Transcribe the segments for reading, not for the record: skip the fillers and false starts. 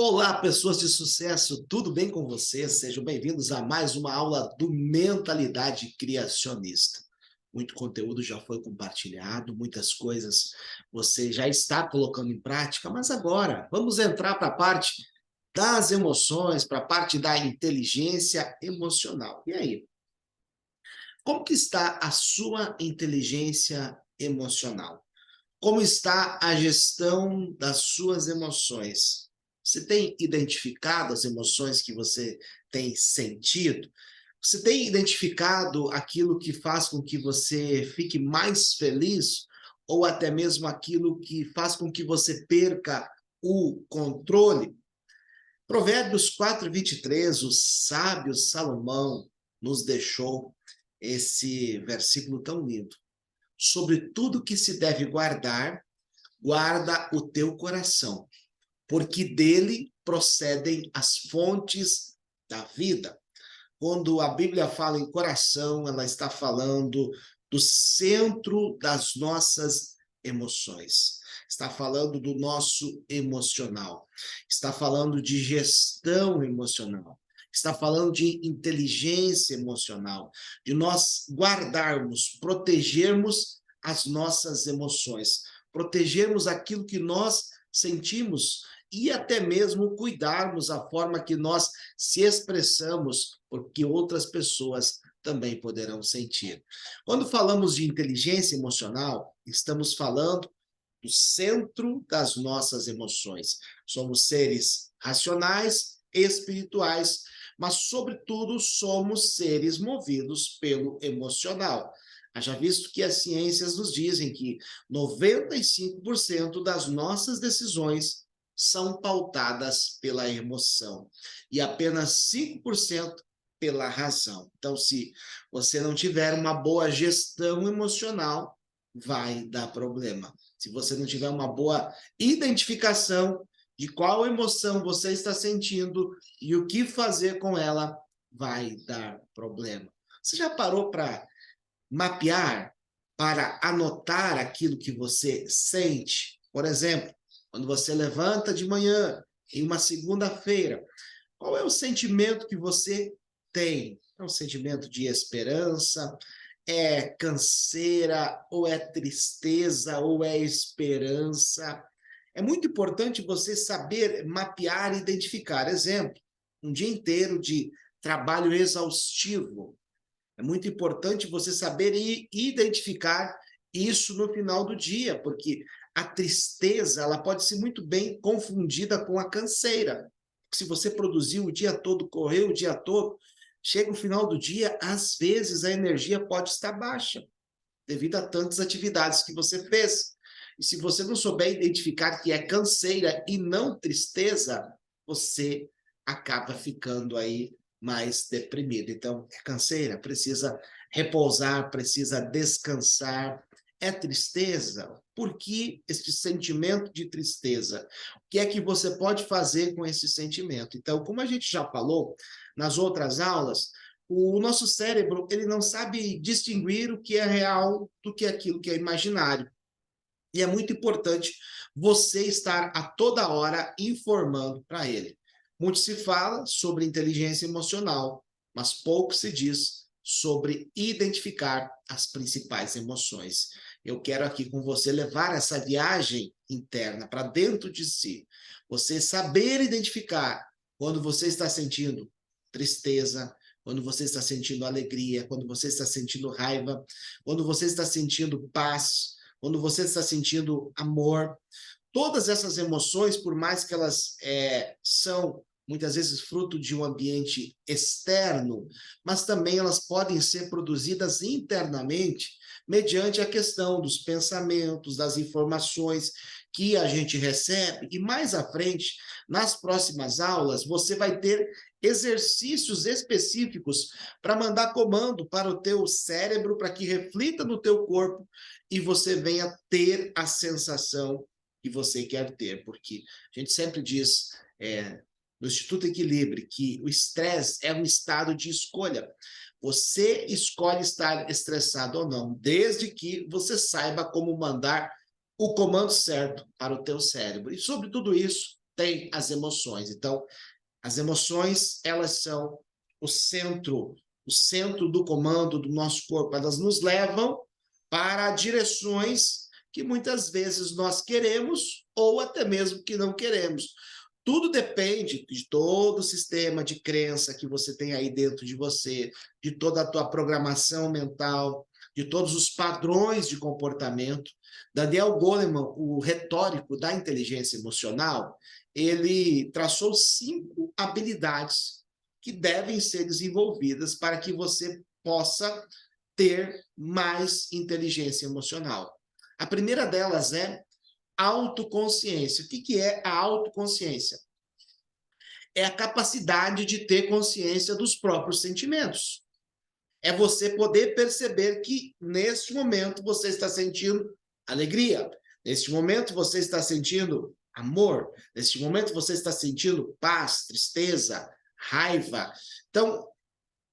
Olá, pessoas de sucesso, tudo bem com vocês? Sejam bem-vindos a mais uma aula do Mentalidade Criacionista. Muito conteúdo já foi compartilhado, muitas coisas você já está colocando em prática, mas agora vamos entrar para a parte das emoções, para a parte da inteligência emocional. E aí, como que está a sua inteligência emocional? Como está a gestão das suas emoções? Você tem identificado as emoções que você tem sentido? Você tem identificado aquilo que faz com que você fique mais feliz? Ou até mesmo aquilo que faz com que você perca o controle? Provérbios 4:23, o sábio Salomão nos deixou esse versículo tão lindo. Sobre tudo que se deve guardar, guarda o teu coração, porque dele procedem as fontes da vida. Quando a Bíblia fala em coração, ela está falando do centro das nossas emoções. Está falando do nosso emocional. Está falando de gestão emocional. Está falando de inteligência emocional, de nós guardarmos, protegermos as nossas emoções, protegermos aquilo que nós sentimos e até mesmo cuidarmos a forma que nós se expressamos, porque outras pessoas também poderão sentir. Quando falamos de inteligência emocional, estamos falando do centro das nossas emoções. Somos seres racionais, espirituais, mas, sobretudo, somos seres movidos pelo emocional. Haja visto que as ciências nos dizem que 95% das nossas decisões são pautadas pela emoção e apenas 5% pela razão. Então, se você não tiver uma boa gestão emocional, vai dar problema. Se você não tiver uma boa identificação de qual emoção você está sentindo e o que fazer com ela, vai dar problema. Você já parou para mapear, para anotar aquilo que você sente? Por exemplo, quando você levanta de manhã, em uma segunda-feira, qual é o sentimento que você tem? É um sentimento de esperança? É canseira? Ou é tristeza? Ou é esperança? É muito importante você saber mapear e identificar. Exemplo, um dia inteiro de trabalho exaustivo. É muito importante você saber identificar isso no final do dia, porque a tristeza ela pode ser muito bem confundida com a canseira. Se você produziu o dia todo, correu o dia todo, chega o final do dia, às vezes a energia pode estar baixa, devido a tantas atividades que você fez. E se você não souber identificar que é canseira e não tristeza, você acaba ficando aí mais deprimido. Então, é canseira, precisa repousar, precisa descansar. É tristeza? Por que este sentimento de tristeza? O que é que você pode fazer com esse sentimento? Então, como a gente já falou nas outras aulas, o nosso cérebro ele não sabe distinguir o que é real do que aquilo que é imaginário. E é muito importante você estar a toda hora informando para ele. Muito se fala sobre inteligência emocional, mas pouco se diz sobre identificar as principais emoções. Eu quero aqui com você levar essa viagem interna para dentro de si. Você saber identificar quando você está sentindo tristeza, quando você está sentindo alegria, quando você está sentindo raiva, quando você está sentindo paz, quando você está sentindo amor. Todas essas emoções, por mais que elas são muitas vezes fruto de um ambiente externo, mas também elas podem ser produzidas internamente mediante a questão dos pensamentos, das informações que a gente recebe. E mais à frente, nas próximas aulas, você vai ter exercícios específicos para mandar comando para o teu cérebro, para que reflita no teu corpo e você venha ter a sensação que você quer ter, porque a gente sempre diz no Instituto Equilíbrio que o estresse é um estado de escolha. Você escolhe estar estressado ou não, desde que você saiba como mandar o comando certo para o teu cérebro. E sobre tudo isso, tem as emoções. Então, as emoções, elas são o centro do comando do nosso corpo. Elas nos levam para direções que muitas vezes nós queremos ou até mesmo que não queremos. Tudo depende de todo o sistema de crença que você tem aí dentro de você, de toda a tua programação mental, de todos os padrões de comportamento. Daniel Goleman, o retórico da inteligência emocional, ele traçou 5 habilidades que devem ser desenvolvidas para que você possa ter mais inteligência emocional. A primeira delas é autoconsciência. O que é a autoconsciência? É a capacidade de ter consciência dos próprios sentimentos. É você poder perceber que, neste momento, você está sentindo alegria. Neste momento, você está sentindo amor. Neste momento, você está sentindo paz, tristeza, raiva. Então,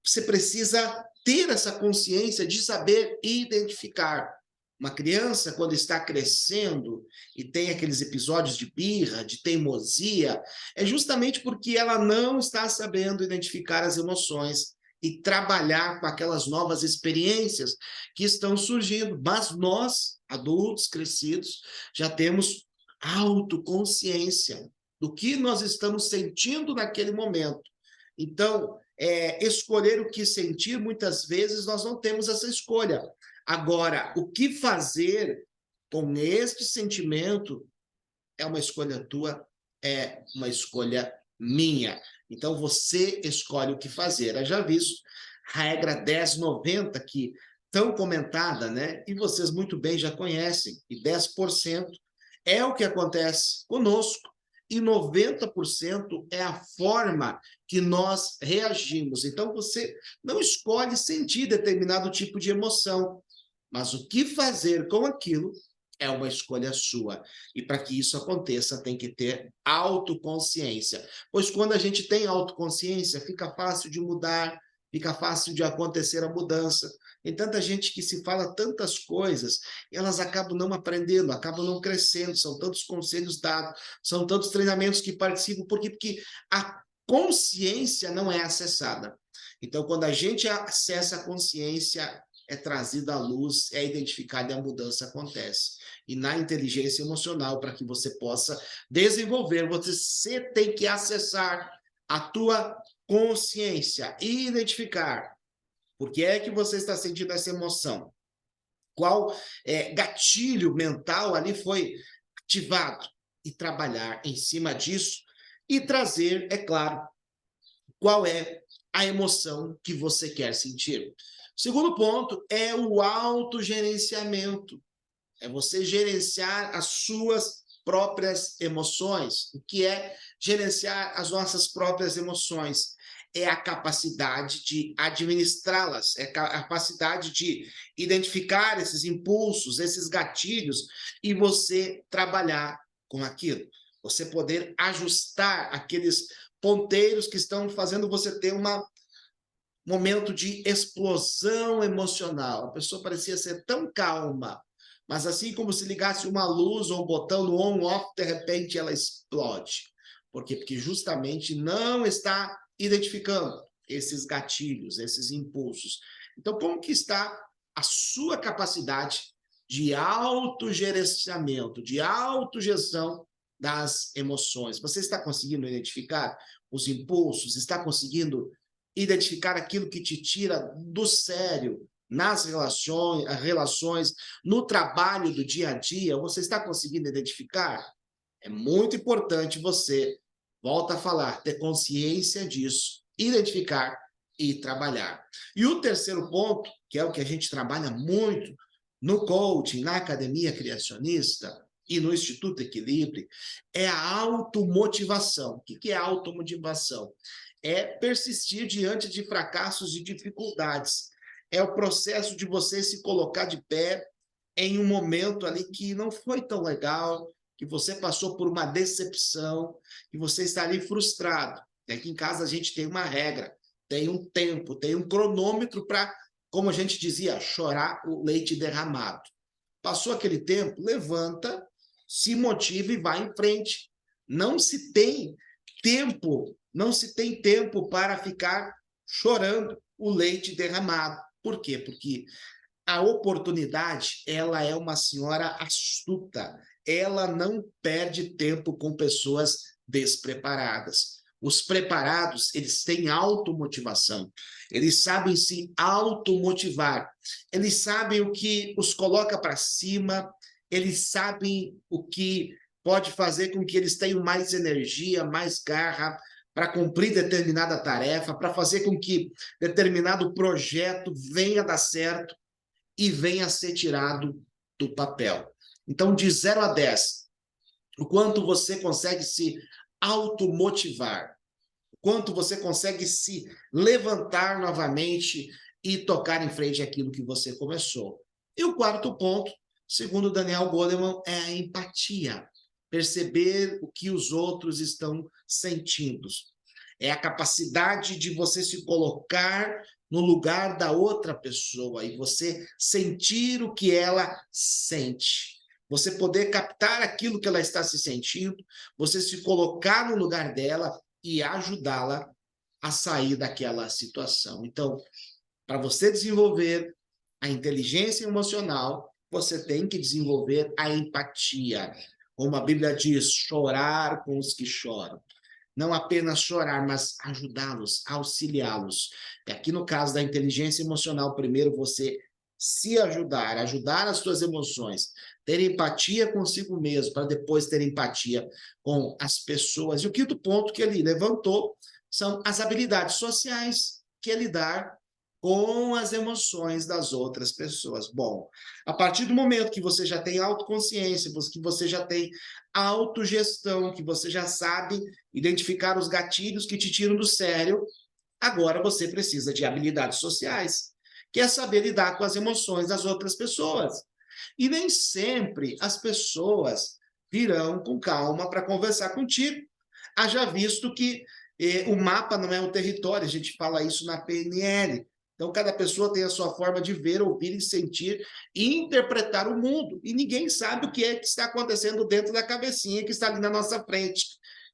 você precisa ter essa consciência de saber identificar. Uma criança, quando está crescendo e tem aqueles episódios de birra, de teimosia, é justamente porque ela não está sabendo identificar as emoções e trabalhar com aquelas novas experiências que estão surgindo. Mas nós, adultos crescidos, já temos autoconsciência do que nós estamos sentindo naquele momento. Então, escolher o que sentir, muitas vezes nós não temos essa escolha. Agora, o que fazer com este sentimento é uma escolha tua, é uma escolha minha. Então, você escolhe o que fazer. Eu já visto a regra 10/90, que tão comentada, né? E vocês muito bem já conhecem. E 10% é o que acontece conosco. E 90% é a forma que nós reagimos. Então, você não escolhe sentir determinado tipo de emoção, mas o que fazer com aquilo é uma escolha sua. E para que isso aconteça, tem que ter autoconsciência. Pois quando a gente tem autoconsciência, fica fácil de mudar, fica fácil de acontecer a mudança. Tem tanta gente que se fala tantas coisas, e elas acabam não aprendendo, acabam não crescendo, são tantos conselhos dados, são tantos treinamentos que participam, porque a consciência não é acessada. Então, quando a gente acessa a consciência, é trazida à luz, é identificada e a mudança acontece. E na inteligência emocional, para que você possa desenvolver, você tem que acessar a tua consciência e identificar por que é que você está sentindo essa emoção. Qual gatilho mental ali foi ativado? E trabalhar em cima disso e trazer, é claro, qual é a emoção que você quer sentir. O segundo ponto é o autogerenciamento. É você gerenciar as suas próprias emoções. O que é gerenciar as nossas próprias emoções? É a capacidade de administrá-las, é a capacidade de identificar esses impulsos, esses gatilhos, e você trabalhar com aquilo. Você poder ajustar aqueles ponteiros que estão fazendo você ter um momento de explosão emocional. A pessoa parecia ser tão calma, mas assim como se ligasse uma luz ou um botão no on-off, de repente ela explode. Por quê? Porque justamente não está identificando esses gatilhos, esses impulsos. Então, como que está a sua capacidade de autogerenciamento, de autogestão das emoções? Você está conseguindo identificar os impulsos? Está conseguindo identificar aquilo que te tira do sério nas relações, no trabalho do dia a dia? Você está conseguindo identificar? É muito importante você, volta a falar, ter consciência disso, identificar e trabalhar. E o terceiro ponto, que é o que a gente trabalha muito no coaching, na academia criacionista e no Instituto Equilíbrio, é a automotivação. O que é automotivação? É persistir diante de fracassos e dificuldades. É o processo de você se colocar de pé em um momento ali que não foi tão legal, que você passou por uma decepção, que você está ali frustrado. Aqui em casa a gente tem uma regra, tem um tempo, tem um cronômetro para, como a gente dizia, chorar o leite derramado. Passou aquele tempo, levanta, se motiva e vai em frente. Não se tem tempo para ficar chorando o leite derramado. Por quê? Porque a oportunidade, ela é uma senhora astuta. Ela não perde tempo com pessoas despreparadas. Os preparados, eles têm automotivação. Eles sabem se automotivar. Eles sabem o que os coloca para cima. Eles sabem o que pode fazer com que eles tenham mais energia, mais garra para cumprir determinada tarefa, para fazer com que determinado projeto venha a dar certo e venha a ser tirado do papel. Então, de 0 a 10, o quanto você consegue se automotivar, o quanto você consegue se levantar novamente e tocar em frente àquilo que você começou. E o quarto ponto, segundo Daniel Goleman, é a empatia. Perceber o que os outros estão sentindo. É a capacidade de você se colocar no lugar da outra pessoa e você sentir o que ela sente. Você poder captar aquilo que ela está se sentindo, você se colocar no lugar dela e ajudá-la a sair daquela situação. Então, para você desenvolver a inteligência emocional, você tem que desenvolver a empatia. Como a Bíblia diz, chorar com os que choram. Não apenas chorar, mas ajudá-los, auxiliá-los. E aqui no caso da inteligência emocional, primeiro você se ajudar, ajudar as suas emoções, ter empatia consigo mesmo, para depois ter empatia com as pessoas. E o quinto ponto que ele levantou são as habilidades sociais, que é lidar com as emoções das outras pessoas. Bom, a partir do momento que você já tem autoconsciência, que você já tem autogestão, que você já sabe identificar os gatilhos que te tiram do sério, agora você precisa de habilidades sociais, que é saber lidar com as emoções das outras pessoas. E nem sempre as pessoas virão com calma para conversar contigo. Haja visto que o mapa não é o território, a gente fala isso na PNL. Então, cada pessoa tem a sua forma de ver, ouvir e sentir e interpretar o mundo. E ninguém sabe o que é que está acontecendo dentro da cabecinha que está ali na nossa frente.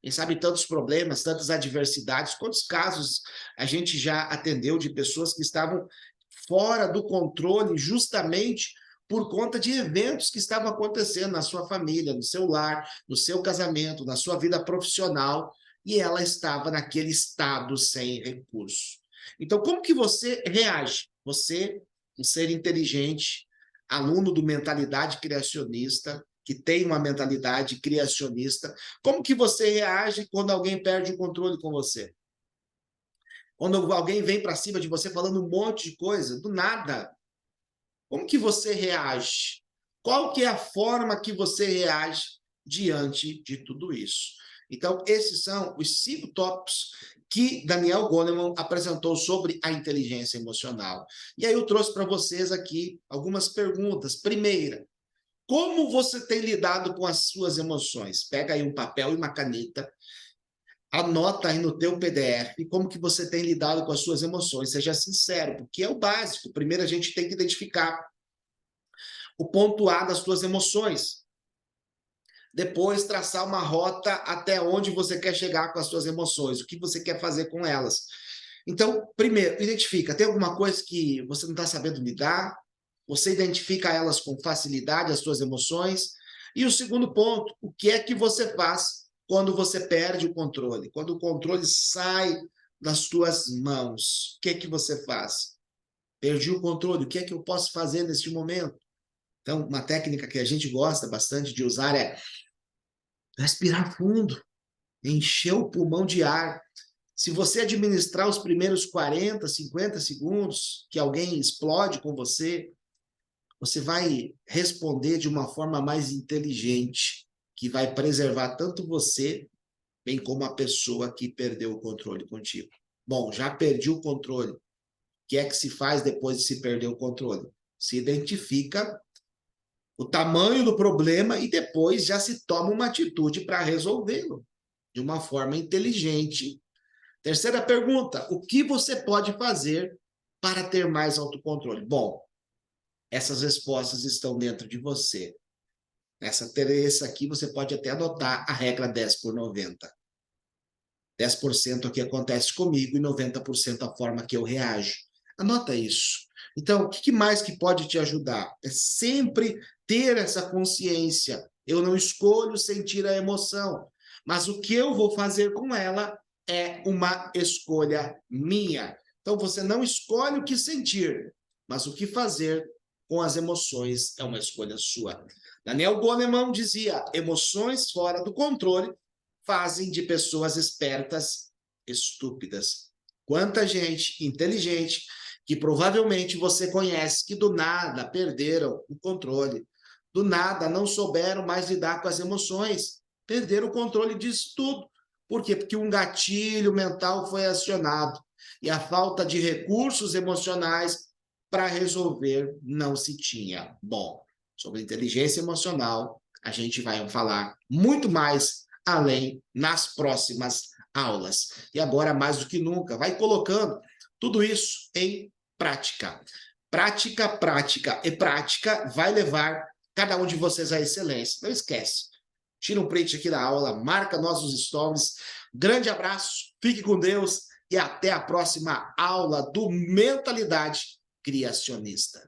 Quem sabe tantos problemas, tantas adversidades, quantos casos a gente já atendeu de pessoas que estavam fora do controle justamente por conta de eventos que estavam acontecendo na sua família, no seu lar, no seu casamento, na sua vida profissional, e ela estava naquele estado sem recurso. Então, como que você reage? Você, um ser inteligente, aluno do Mentalidade Criacionista, que tem uma mentalidade criacionista, como que você reage quando alguém perde o controle com você? Quando alguém vem para cima de você falando um monte de coisa, do nada, como que você reage? Qual que é a forma que você reage diante de tudo isso? Então, esses são os 5 tópicos que Daniel Goleman apresentou sobre a inteligência emocional. E aí eu trouxe para vocês aqui algumas perguntas. Primeira, como você tem lidado com as suas emoções? Pega aí um papel e uma caneta, anota aí no teu PDF como que você tem lidado com as suas emoções. Seja sincero, porque é o básico. Primeiro a gente tem que identificar o ponto A das suas emoções. Depois, traçar uma rota até onde você quer chegar com as suas emoções, o que você quer fazer com elas. Então, primeiro, identifica, tem alguma coisa que você não está sabendo lidar? Você identifica elas com facilidade, as suas emoções? E o segundo ponto, o que é que você faz quando você perde o controle? Quando o controle sai das suas mãos, o que é que você faz? Perdi o controle, o que é que eu posso fazer neste momento? Então, uma técnica que a gente gosta bastante de usar é respirar fundo, encher o pulmão de ar. Se você administrar os primeiros 40, 50 segundos que alguém explode com você, você vai responder de uma forma mais inteligente, que vai preservar tanto você, bem como a pessoa que perdeu o controle contigo. Bom, já perdi o controle. O que é que se faz depois de se perder o controle? Se identifica o tamanho do problema e depois já se toma uma atitude para resolvê-lo de uma forma inteligente. Terceira pergunta, o que você pode fazer para ter mais autocontrole? Bom, essas respostas estão dentro de você. Nessa terça aqui, você pode até adotar a regra 10 por 90. 10% aqui acontece comigo e 90% a forma que eu reajo. Anota isso. Então, o que mais que pode te ajudar? É sempre ter essa consciência. Eu não escolho sentir a emoção, mas o que eu vou fazer com ela é uma escolha minha. Então, você não escolhe o que sentir, mas o que fazer com as emoções é uma escolha sua. Daniel Goleman dizia: emoções fora do controle fazem de pessoas espertas estúpidas. Quanta gente inteligente que provavelmente você conhece que do nada perderam o controle, do nada não souberam mais lidar com as emoções, perderam o controle disso tudo. Por quê? Porque um gatilho mental foi acionado e a falta de recursos emocionais para resolver não se tinha. Bom, sobre inteligência emocional, a gente vai falar muito mais além nas próximas aulas. E agora, mais do que nunca, vai colocando tudo isso em prática. Prática, prática e prática vai levar cada um de vocês à excelência. Não esquece. Tira um print aqui da aula, marca nossos stories. Grande abraço, fique com Deus e até a próxima aula do Mentalidade Criacionista.